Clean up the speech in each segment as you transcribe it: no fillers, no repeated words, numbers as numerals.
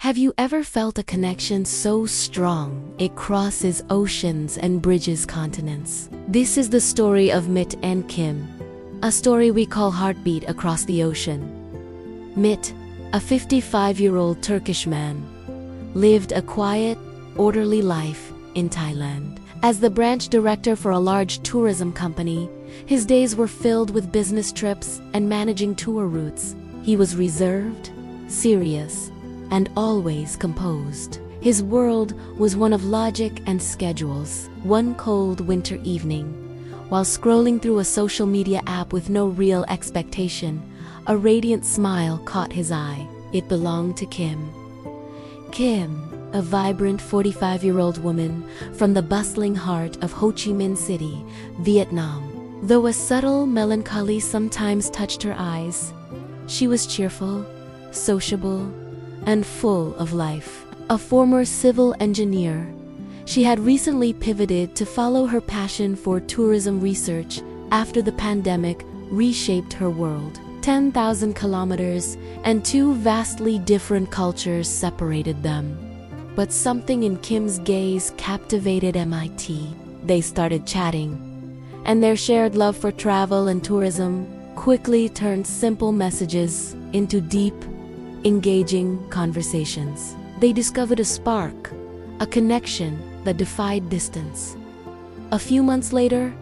Have you ever felt a connection so strong it crosses oceans and bridges continents? This is the story of Mitte and Kim, a story we call heartbeat across the ocean. Mitte, a 55-year-old Turkish man, lived a quiet, orderly life in Thailand. As the branch director for a large tourism company, his days were filled with business trips and managing tour routes. He was reserved, serious, and always composed. His world was one of logic and schedules. One cold winter evening, while scrolling through a social media app with no real expectation, a radiant smile caught his eye. It belonged to Kim. Kim, a vibrant 45-year-old woman from the bustling heart of Ho Chi Minh City, Vietnam. Though a subtle melancholy sometimes touched her eyes, she was cheerful, sociable, and full of life. A former civil engineer, she had recently pivoted to follow her passion for tourism research after the pandemic reshaped her world. 10,000 kilometers and two vastly different cultures separated them. But something in Kim's gaze captivated Mitte. They started chatting, and their shared love for travel and tourism quickly turned simple messages into deep, engaging conversations. They discovered a spark, a connection that defied distance. A few months later,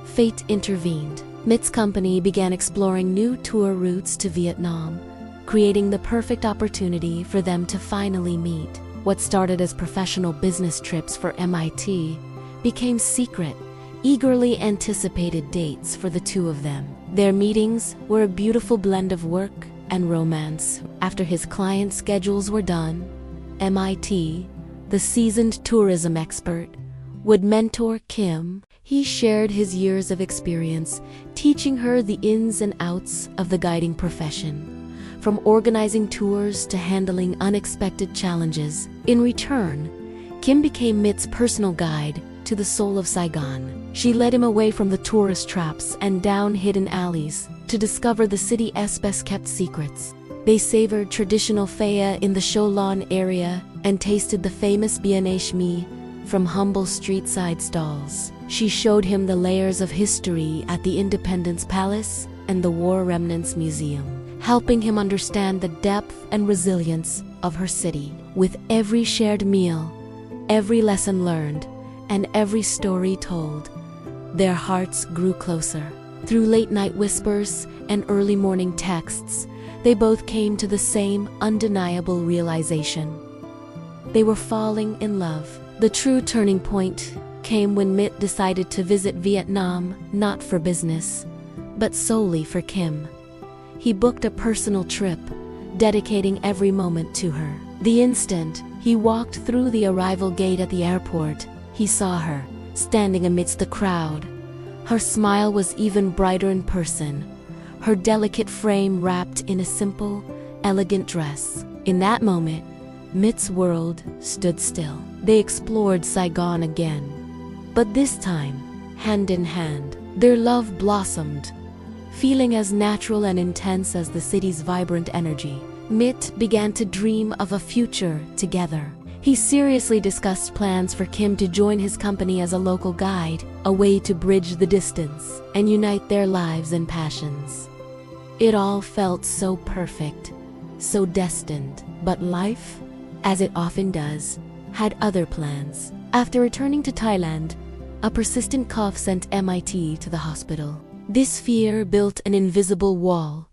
fate intervened. Mitte's company began exploring new tour routes to Vietnam, creating the perfect opportunity for them to finally meet. What started as professional business trips for Mitte became secret, eagerly anticipated dates for the two of them. Their meetings were a beautiful blend of work and romance. After his client schedules were done, Mitte, the seasoned tourism expert, would mentor Kim. He shared his years of experience, teaching her the ins and outs of the guiding profession, from organizing tours to handling unexpected challenges. In return, Kim became Mitte's personal guide to the Soul of Saigon. She led him away from the tourist traps and down hidden alleys to discover the city's best-kept secrets. They savored traditional phaya in the Sholan area and tasted the famous Vietnamese mee from humble street-side stalls. She showed him the layers of history at the Independence Palace and the War Remnants Museum, helping him understand the depth and resilience of her city. With every shared meal, every lesson learned, and every story told, their hearts grew closer. Through late-night whispers and early morning texts, they both came to the same undeniable realization. They were falling in love. The true turning point came when Mitte decided to visit Vietnam not for business, but solely for Kim. He booked a personal trip, dedicating every moment to her. The instant he walked through the arrival gate at the airport, he saw her, standing amidst the crowd. Her smile was even brighter in person, her delicate frame wrapped in a simple, elegant dress. In that moment, Mitte's world stood still. They explored Saigon again, but this time, hand in hand. Their love blossomed, feeling as natural and intense as the city's vibrant energy. Mitte began to dream of a future together. He seriously discussed plans for Kim to join his company as a local guide, a way to bridge the distance and unite their lives and passions. It all felt so perfect, so destined, but life, as it often does, had other plans. After returning to Thailand, a persistent cough sent Mitte to the hospital. This fear built an invisible wall,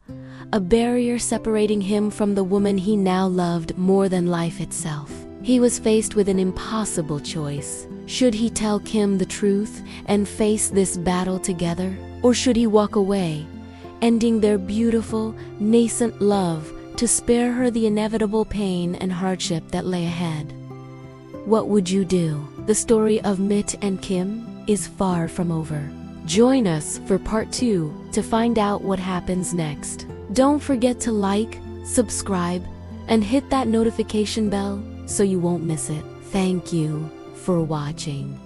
a barrier separating him from the woman he now loved more than life itself. He was faced with an impossible choice. Should he tell Kim the truth and face this battle together? Or should he walk away, ending their beautiful, nascent love to spare her the inevitable pain and hardship that lay ahead? What would you do? The story of Mitte and Kim is far from over. Join us for part 2 to find out what happens next. Don't forget to like, subscribe, and hit that notification bell so you won't miss it. Thank you for watching.